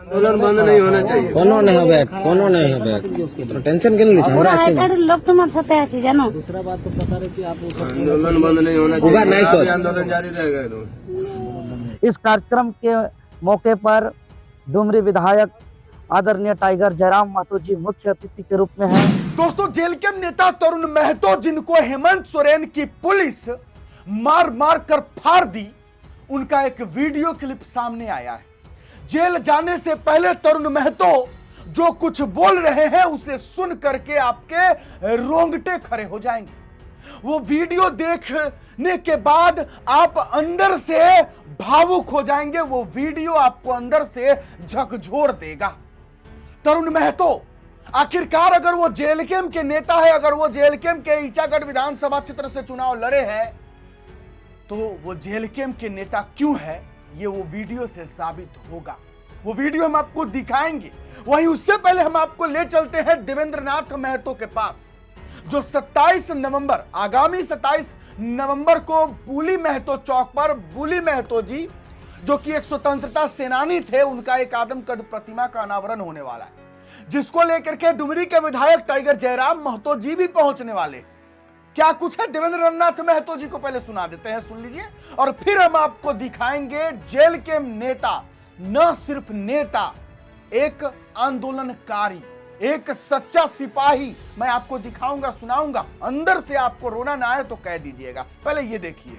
आंदोलन बंद नहीं होना चाहिए। कोनो नहीं होबे तो टेंशन के लिए हमरा अछि लोग तुम्हारे साथ আছে জানো। आंदोलन बंद नहीं होना होगा नहीं चाहिए, सर। आंदोलन जारी रहेगा तो। इस कार्यक्रम के मौके पर डुमरी विधायक आदरणीय टाइगर जयराम महतो जी मुख्य अतिथि के रूप में हैं। दोस्तों, जेल के नेता तरुण महतो, जिनको हेमंत सोरेन की पुलिस मार मार कर फाड़ दी, उनका एक वीडियो क्लिप सामने आया है। जेल जाने से पहले तरुण महतो जो कुछ बोल रहे हैं उसे सुन करके आपके रोंगटे खड़े हो जाएंगे। वो वीडियो देखने के बाद आप अंदर से भावुक हो जाएंगे। वो वीडियो आपको अंदर से झकझोर देगा। तरुण महतो आखिरकार अगर वो जेएलकेएम के नेता है, अगर वो जेएलकेएम के ईचागढ़ विधानसभा क्षेत्र से चुनाव लड़े हैं, तो वो जेएलकेएम के नेता क्यों है, ये वो वीडियो से साबित होगा। वो वीडियो हम आपको दिखाएंगे। वहीं उससे पहले हम आपको ले चलते हैं देवेंद्रनाथ महतो के पास, जो 27 नवंबर, आगामी 27 नवंबर को बुली महतो चौक पर बुली महतो जी, जो कि एक स्वतंत्रता सेनानी थे, उनका एक आदमकद प्रतिमा का अनावरण होने वाला है, जिसको लेकर के डुमरी के विधायक टाइगर जयराम महतो जी भी पहुंचने वाले। क्या कुछ है देवेंद्रनाथ महतो जी को पहले सुना देते हैं, सुन लीजिए, और फिर हम आपको दिखाएंगे जेल के नेता, न सिर्फ नेता, एक आंदोलनकारी, एक सच्चा सिपाही मैं आपको दिखाऊंगा, सुनाऊंगा। अंदर से आपको रोना ना आए तो कह दीजिएगा। पहले ये देखिए।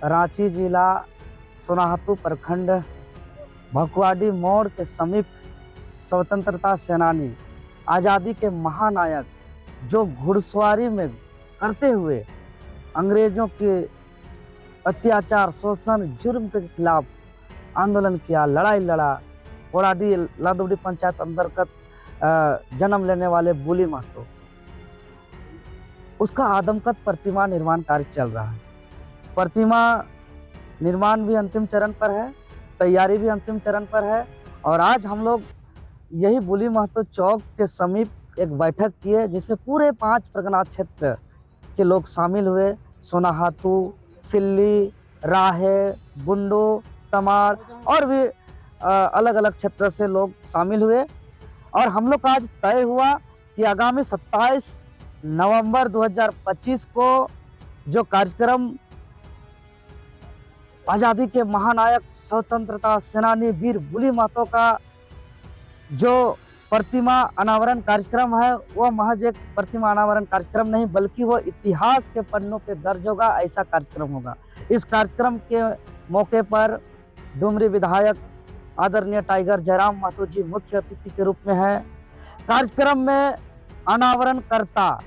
रांची जिला सोनाहातू प्रखंड भकुआडी मोड़ के समीप स्वतंत्रता सेनानी, आज़ादी के महानायक, जो घुड़सवारी में करते हुए अंग्रेजों के अत्याचार, शोषण, जुर्म के खिलाफ आंदोलन किया, लड़ाई लड़ा, घोड़ाडी लादुड़ी पंचायत अंतर्गत जन्म लेने वाले बुली महतो, उसका आदमकद प्रतिमा निर्माण कार्य चल रहा है। प्रतिमा निर्माण भी अंतिम चरण पर है, तैयारी भी अंतिम चरण पर है। और आज हम लोग यही बुली महतो चौक के समीप एक बैठक किए, जिसमें पूरे 5 परगना क्षेत्र के लोग शामिल हुए। सोनाहातू, सिल्ली, राहे, बुंडू, तमाड़ और भी अलग अलग क्षेत्र से लोग शामिल हुए। और हम लोग का आज तय हुआ कि आगामी 27 नवंबर 2025 को जो कार्यक्रम आज़ादी के महानायक, स्वतंत्रता सेनानी वीर बुली महतो का जो प्रतिमा अनावरण कार्यक्रम है, वह महज एक प्रतिमा अनावरण कार्यक्रम नहीं, बल्कि वो इतिहास के पन्नों पे दर्ज होगा, ऐसा कार्यक्रम होगा। इस कार्यक्रम के मौके पर डुमरी विधायक आदरणीय टाइगर जयराम महतो जी मुख्य अतिथि के रूप में हैं। कार्यक्रम में अनावरणकर्ता,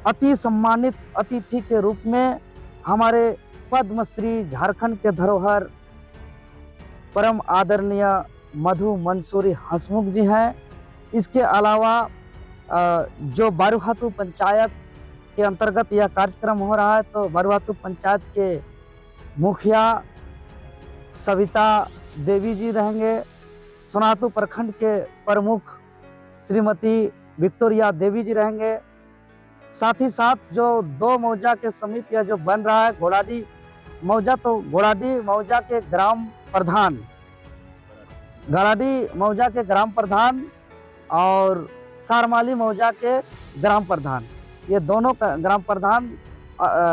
अति सम्मानित अतिथि के रूप में हमारे पद्मश्री, झारखंड के धरोहर, परम आदरणीय मधु मंसूरी हंसमुख जी हैं। इसके अलावा जो बारुहातू पंचायत के अंतर्गत यह कार्यक्रम हो रहा है, तो बारुहातू पंचायत के मुखिया सविता देवी जी रहेंगे। सोनाहातू प्रखंड के प्रमुख श्रीमती विक्टोरिया देवी जी रहेंगे। साथ ही साथ जो 2 मौजा के समीप यह जो बन रहा है घोड़ाडी मौजा, तो घोड़ाडी मौजा के ग्राम प्रधान, घोड़ाडी मौजा के ग्राम प्रधान और सारमाली मौजा के ग्राम प्रधान, ये दोनों ग्राम प्रधान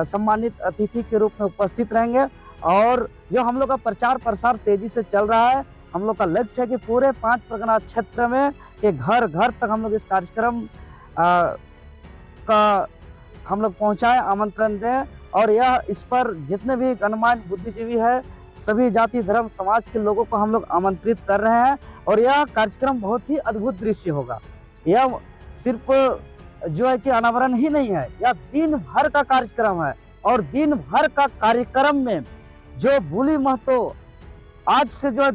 सम्मानित अतिथि के रूप में उपस्थित रहेंगे। और जो हम लोग का प्रचार प्रसार तेजी से चल रहा है, हम लोग का लक्ष्य है कि पूरे 5 परगना क्षेत्र में के घर घर तक हम लोग इस कार्यक्रम का हम लोग पहुंचाएं, आमंत्रण दें। और यह इस पर जितने भी गणमान्य बुद्धिजीवी है, सभी जाति धर्म समाज के लोगों को हम लोग आमंत्रित कर रहे हैं। और यह कार्यक्रम बहुत ही अद्भुत दृश्य होगा। यह सिर्फ जो है कि अनावरण ही नहीं है, यह दिन भर का कार्यक्रम है। और दिन भर का कार्यक्रम में जो बुली महतो आज से जो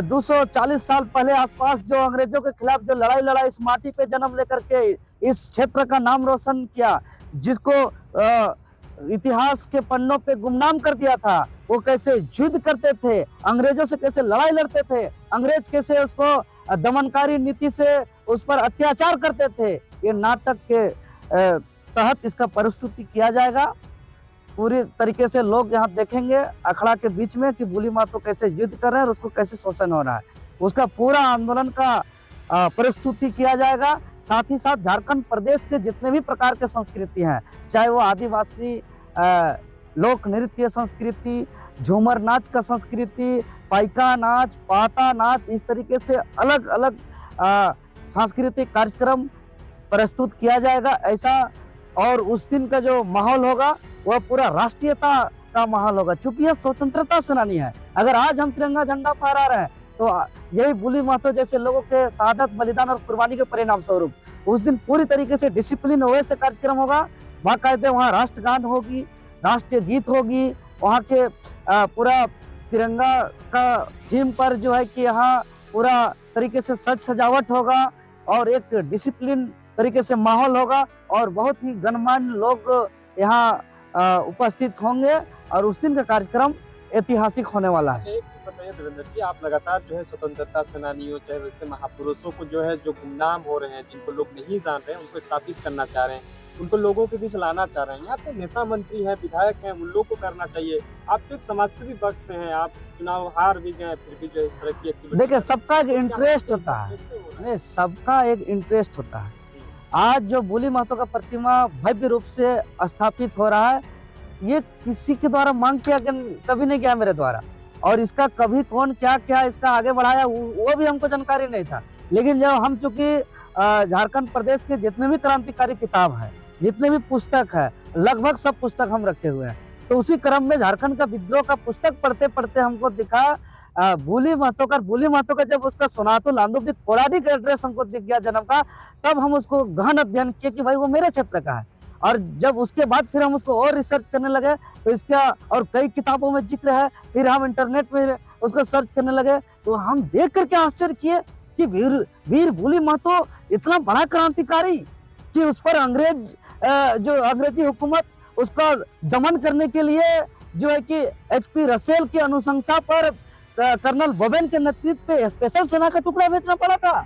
240 साल पहले आसपास जो अंग्रेजों के खिलाफ जो लड़ाई लड़ा, इस माटी पे जन्म लेकर के इस क्षेत्र का नाम रोशन किया, जिसको इतिहास के पन्नों पे गुमनाम कर दिया था, वो कैसे युद्ध करते थे, अंग्रेजों से कैसे लड़ाई लड़ते थे, अंग्रेज कैसे उसको दमनकारी नीति से उस पर अत्याचार करते थे, ये नाटक के तहत इसका प्रस्तुति किया जाएगा। पूरी तरीके से लोग यहाँ देखेंगे अखड़ा के बीच में कि बुली महतो कैसे युद्ध कर रहे हैं और उसको कैसे शोषण हो रहा है। उसका पूरा आंदोलन का प्रस्तुति किया जाएगा। साथ ही साथ झारखंड प्रदेश के जितने भी प्रकार के संस्कृति हैं, चाहे वो आदिवासी लोक नृत्य संस्कृति, झूमर नाच का संस्कृति, पाइका नाच, पाटा नाच, इस तरीके से अलग अलग सांस्कृतिक कार्यक्रम प्रस्तुत किया जाएगा ऐसा। और उस दिन का जो माहौल होगा वह पूरा राष्ट्रीयता का माहौल होगा, क्योंकि यह स्वतंत्रता सेनानी है। अगर आज हम तिरंगा झंडा फहरा रहे हैं तो यही बुली महतो जैसे लोगों के शहादत, बलिदान और कुर्बानी के परिणाम स्वरूप उस दिन पूरी तरीके से डिसिप्लिन हुए से कार्यक्रम होगा। बाकायदे वहाँ राष्ट्रगान होगी, राष्ट्रीय गीत होगी, वहाँ के पूरा तिरंगा का थीम पर जो है कि यहाँ पूरा तरीके से सज सजावट होगा और एक डिसिप्लिन तरीके से माहौल होगा और बहुत ही गणमान्य लोग यहाँ उपस्थित होंगे और उस दिन का कार्यक्रम ऐतिहासिक होने वाला है। एक चीज बताइए देवेंद्र जी, आप लगातार जो है स्वतंत्रता सेनानियों चाहे वैसे महापुरुषों को जो है जो गुमनाम हो रहे हैं, जिनको लोग नहीं जान रहे हैं, उनको स्थापित करना चाह रहे हैं, उनको लोगों के बीच लाना चाह रहे हैं। यहाँ पे नेता मंत्री हैं, विधायक हैं, उन लोग को करना चाहिए। आप तो एक समाजसेवी पक्ष से हैं, आप चुनाव हार भी गए फिर भी जो है इस तरह की एक्टिविटी। देखिए, सबका एक इंटरेस्ट होता है, नहीं सबका एक इंटरेस्ट होता है। आज जो बुली महतो का प्रतिमा भव्य रूप से स्थापित हो रहा है, ये किसी के द्वारा मांग किया कभी नहीं किया मेरे द्वारा, और इसका कभी कौन क्या क्या इसका आगे बढ़ाया वो भी हमको जानकारी नहीं था। लेकिन जब हम चूंकि झारखंड प्रदेश के जितने भी क्रांतिकारी किताब है, जितने भी पुस्तक है, लगभग सब पुस्तक हम रखे हुए हैं, तो उसी क्रम में झारखंड का विद्रोह का पुस्तक पढ़ते पढ़ते हमको दिखा बुली महतो का जब उसका सोनातु लांदोपी कोड़ाडी का एड्रेस हमको दिख गया जन्म का, तब हम उसको गहन अध्ययन किए कि भाई वो मेरे क्षेत्र का है। और जब उसके बाद फिर हम उसको और रिसर्च करने लगे तो इसका और कई किताबों में जिक्र है, फिर हम इंटरनेट में उसको सर्च करने लगे तो हम देख करके आश्चर्य किए कि वीर बुली महतो इतना बड़ा क्रांतिकारी कि उस पर अंग्रेजी हुकूमत उसका दमन करने के लिए जो है कि HP रसेल की अनुशंसा पर कर्नल बोबेन के नेतृत्व पे स्पेशल सेना का टुकड़ा भेजना पड़ा था,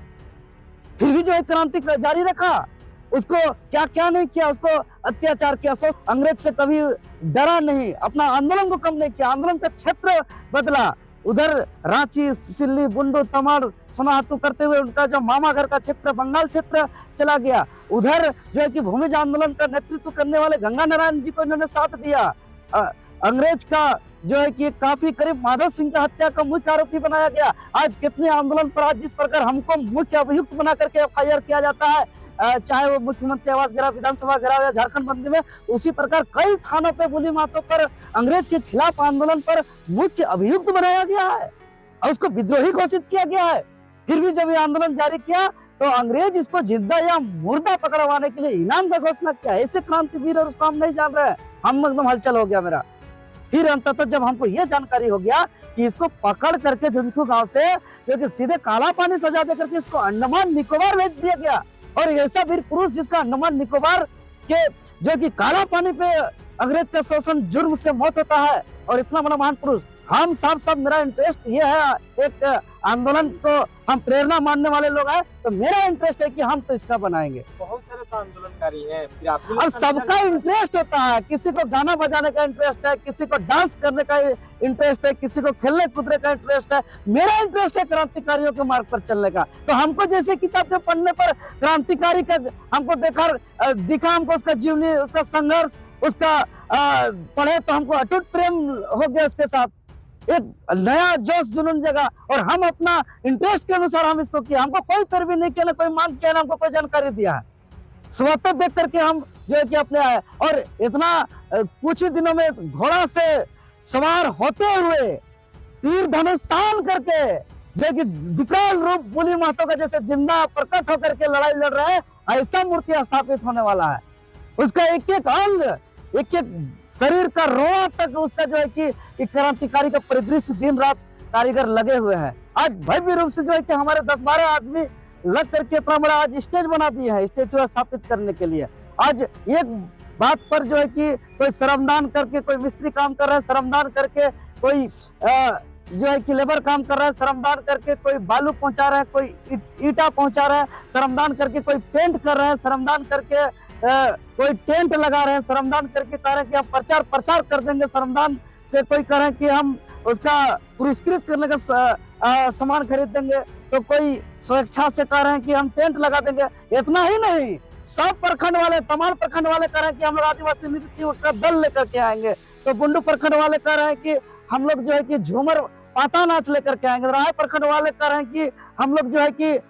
फिर भी जो है क्रांति जारी रखा। उसको क्या क्या नहीं किया, उसको अत्याचार किया, अंग्रेज से कभी डरा नहीं, अपना आंदोलन को कम नहीं किया, आंदोलन का क्षेत्र बदला। उधर रांची, सिल्ली, बुंडू, तमाड़, सोनाहातू करते हुए उनका जो मामा घर का क्षेत्र बंगाल क्षेत्र चला गया। उधर जो है कि भूमिज आंदोलन का नेतृत्व करने वाले गंगा नारायण जी को इन्होंने साथ दिया। अंग्रेज का जो है कि काफी करीब माधव सिंह का हत्या का मुख्य आरोपी बनाया गया। आज कितने आंदोलन पर आज जिस प्रकार हमको मुख्य अभियुक्त बना करके FIR किया जाता है, चाहे वो मुख्यमंत्री आवास घेराव, विधानसभा घेराव या झारखंड बंदी में, उसी प्रकार कई थानों पे बुली महतो पर अंग्रेज के खिलाफ आंदोलन पर मुख्य अभियुक्त बनाया गया है और उसको विद्रोही घोषित किया गया है। फिर भी जब ये आंदोलन जारी किया तो अंग्रेज इसको जिंदा या मुर्दा पकड़वाने के लिए इनाम का घोषणा किया। ऐसे क्रांतिवीर और उसको हम नहीं जान रहे, हम एकदम हलचल हो गया मेरा। फिर अंततः जब हमको ये जानकारी हो गया कि इसको पकड़ करके झुंझुनू गांव से जो कि सीधे काला पानी सजा दे करके इसको अंडमान निकोबार भेज दिया गया, और ऐसा वीर पुरुष जिसका अंडमान निकोबार के जो कि काला पानी पे अंग्रेज का शोषण जुर्म से मौत होता है, और इतना बड़ा महान पुरुष, हम साफ मेरा इंटरेस्ट ये है, एक आंदोलन को हम प्रेरणा मानने वाले लोग हैं, तो मेरा इंटरेस्ट है कि हम तो इसका बनाएंगे। बहुत सारे तो आंदोलनकारी हैं, फिर आप और सबका इंटरेस्ट होता है, किसी को गाना बजाने का इंटरेस्ट है, किसी को डांस करने का इंटरेस्ट है, किसी को खेलने कूदने का इंटरेस्ट है। मेरा इंटरेस्ट है क्रांतिकारियों के मार्ग पर चलने का। तो हमको जैसे किताब के पढ़ने पर क्रांतिकारी का हमको दिखा हमको उसका जीवनी, उसका संघर्ष, उसका पढ़े तो हमको अटूट प्रेम हो गया उसके साथ, एक नया जोश जुनून जगह, और हम अपना इंटरेस्ट के अनुसार हम इसको किया। हमको कोई पैरवी नहीं किया, ना कोई मांग किया, ना हमको कोई जानकारी दिया है। स्वतः देख करके हम जो है कि अपने आए, और इतना कुछ ही दिनों में घोड़ा से सवार होते हुए तीर धनुष तान करके जो कि विकराल रूप बुली महतो का जैसे जिंदा प्रकट होकर के लड़ाई लड़ रहे हैं, ऐसा मूर्ति स्थापित होने वाला है। उसका एक एक अंग, एक एक शरीर का रोआ तक उसका जो है कि क्रांतिकारी का परिदृश्य दिन रात कारीगर लगे हुए हैं। आज भव्य रूप से जो है कि हमारे 10-12 आदमी लग करके इतना बड़ा आज स्टेज बना दिए है स्टेचू स्थापित करने के लिए। आज एक बात पर जो है कि कोई श्रमदान करके, कोई मिस्त्री काम कर रहा है, श्रमदान करके कोई जो है कि लेबर काम कर रहा है, श्रमदान करके कोई बालू पहुंचा रहा है, कोई ईटा पहुंचा रहा है, श्रमदान करके कोई पेंट कर रहे हैं, श्रमदान करके कोई टेंट लगा रहे हैं, श्रमदान करके कह रहे हैं कि हम प्रचार प्रसार कर देंगे, श्रमदान से कोई कह रहे हैं कि हम उसका पुरस्कृत करने का सामान खरीदेंगे, तो कोई स्वेच्छा से कह रहे हैं कि हम टेंट लगा देंगे। इतना ही नहीं, सब प्रखंड वाले, तमाम प्रखंड वाले कह रहे हैं कि हम लोग आदिवासी नृत्य का दल लेकर के आएंगे। तो बुंडू प्रखंड वाले कह रहे हैं कि हम लोग जो है कि झूमर पाता नाच लेकर के आएंगे। राय प्रखंड वाले कह रहे हैं कि हम लोग जो है कि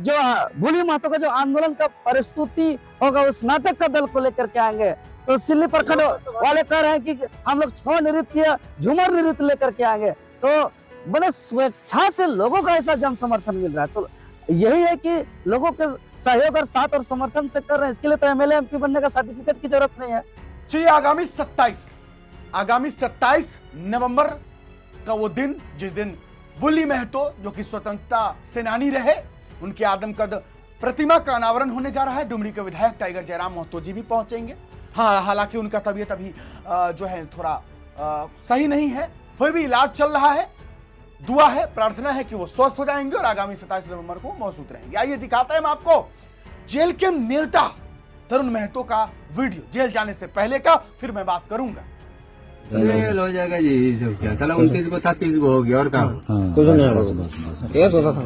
जो भूली महतो का जो आंदोलन का प्रस्तुति होगा उस नाटक का दल को लेकर के आएंगे। तो सिल्ली प्रखंड वाले कह रहे हैं कि हम लोग छौ नृत्य, झूमर नृत्य लेकर के आएंगे। तो बड़े स्वेच्छा से लोगों का ऐसा जन समर्थन मिल रहा है। तो यही है कि लोगों के सहयोग और साथ और समर्थन से कर रहे हैं। इसके लिए तो एमएलए एमपी बनने का सर्टिफिकेट की जरूरत नहीं है। जी, आगामी 27 नवंबर का वो दिन जिस दिन बुल्ली महतो जो कि स्वतंत्रता सेनानी रहे, उनके आदमकद प्रतिमा का अनावरण होने जा रहा है। डुमरी के विधायक टाइगर जयराम महतो जी भी पहुंचेंगे। हाँ, हालांकि उनका तबीयत अभी जो है थोड़ा सही नहीं है, फिर भी इलाज चल रहा है। दुआ है, प्रार्थना है कि वो स्वस्थ हो जाएंगे और आगामी 27 नवंबर को मौजूद रहेंगे। आइए दिखाते हैं हम आपको जेल के नेता तरुण महतो का वीडियो, जेल जाने से पहले का, फिर मैं बात करूंगा। जेल हो जाएगा जी, ये सब क्या साला 29 को था, 30 को हो गया और क्या कुछ नहीं होगा, केस होता था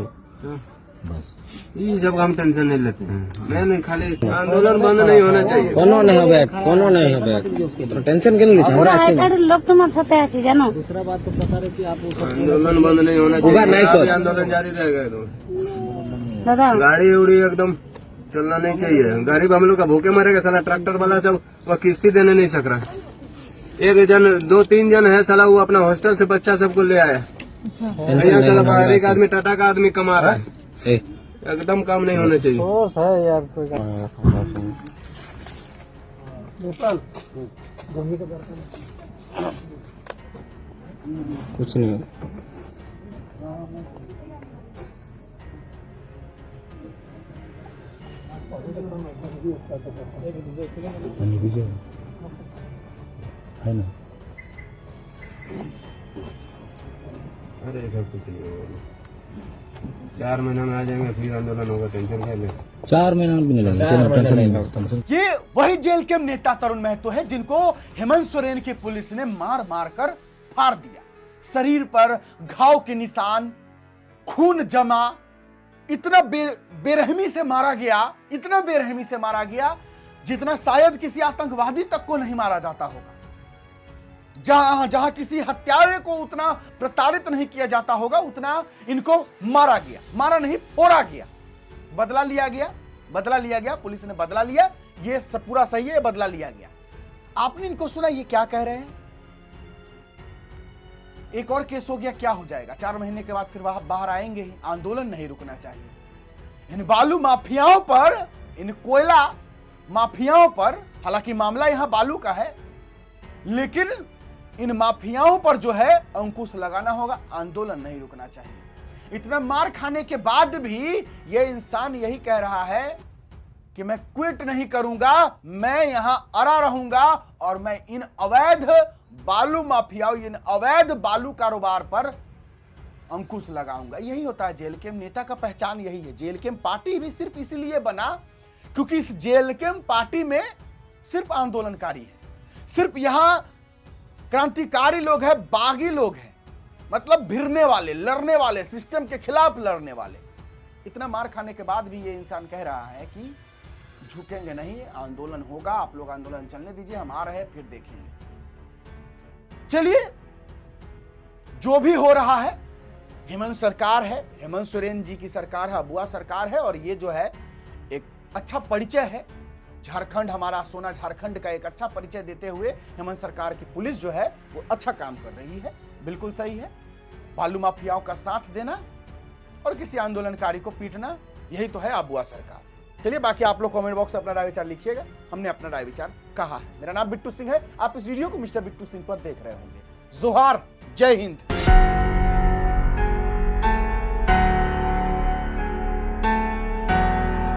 बस। ये सब हम टेंशन नहीं लेते हैं। मैंने खाली आंदोलन बंद नहीं होना चाहिए। कोनो नहीं হবে, कोनो नहीं হবে, तो टेंशन क्यों लीजिए? हमरा आइकार्ड लोग तुम्हारे साथ ऐसे जानो। आंदोलन बंद नहीं होना चाहिए, आंदोलन जारी रहेगा। तो दादा गाड़ी उड़ी एकदम चलना नहीं चाहिए। गरीब हम लोग का भूखे मरेगा साला। ट्रैक्टर वाला सब वो किस्ती देने नहीं सक रहा। एक जन 2-3 जन है साला, वो अपना हॉस्टल से बच्चा सबको ले आया। यहाँ साला बाहर एक आदमी, टाटा का आदमी कमा रहा है। एकदम काम नहीं होना चाहिए। है यार, कोई कुछ नहीं। है ना, अरे सब कुछ नहीं होगा। 4 महीना में आ जाएंगे, फिर आंदोलन होगा। टेंशन क्या ले, 4 महीना भी नहीं लगेगा, टेंशन नहीं। ये वही जेल के नेता तरुण महतो है जिनको हेमंत सोरेन की पुलिस ने मार मार कर फाड़ दिया। शरीर पर घाव के निशान, खून जमा, इतना बेरहमी से मारा गया, इतना बेरहमी से मारा गया जितना शायद किसी आतंकवादी तक को नहीं मारा जाता होगा। जहां किसी हत्यारे को उतना प्रताड़ित नहीं किया जाता होगा, उतना इनको मारा गया। मारा नहीं, फोड़ा गया। बदला लिया गया, पुलिस ने बदला लिया। ये सब पूरा सही है, बदला लिया गया। आपने इनको सुना ये क्या कह रहे हैं? एक और केस हो गया, क्या हो जाएगा? 4 महीने के बाद फिर बाहर आएंगे ही। आंदोलन नहीं रुकना चाहिए। इन बालू माफियाओं पर, इन कोयला माफियाओं पर, हालांकि मामला यहां बालू का है, लेकिन इन माफियाओं पर जो है अंकुश लगाना होगा। आंदोलन नहीं रुकना चाहिए। इतना मार खाने के बाद भी ये इंसान यही कह रहा है कि मैं क्विट नहीं करूंगा, मैं यहां अड़ा रहूंगा और मैं इन अवैध बालू माफियाओं, इन अवैध बालू कारोबार पर अंकुश लगाऊंगा। यही होता है जेल कैंप नेता का पहचान, यही है। जेल कैंप पार्टी भी सिर्फ इसलिए बना क्योंकि इस जेल कैंप पार्टी में सिर्फ आंदोलनकारी है, सिर्फ यहां क्रांतिकारी लोग हैं, बागी लोग हैं, मतलब भिड़ने वाले, लड़ने वाले, सिस्टम के खिलाफ लड़ने वाले। इतना मार खाने के बाद भी ये इंसान कह रहा है कि झुकेंगे नहीं, आंदोलन होगा, आप लोग आंदोलन चलने दीजिए, हम आ रहे हैं, फिर देखेंगे। चलिए, जो भी हो रहा है, हेमंत सरकार है, हेमंत सोरेन जी की सरकार है, अबुआ सरकार है, और ये जो है एक अच्छा परिचय है। झारखंड, हमारा सोना झारखंड का एक अच्छा परिचय देते हुए हेमंत सरकार की पुलिस जो है वो अच्छा काम कर रही है। बिल्कुल सही है। बालू माफियाओं का साथ देना और किसी आंदोलनकारी को पीटना, यही तो है अबुआ सरकार। चलिए, बाकी आप लोग कमेंट बॉक्स में अपना राय विचार लिखिएगा। हमने अपना राय विचार कहा है। मेरा नाम बिट्टू सिंह है। आप इस वीडियो को मिस्टर बिट्टू सिंह पर देख रहे होंगे। जोहार, जय हिंद।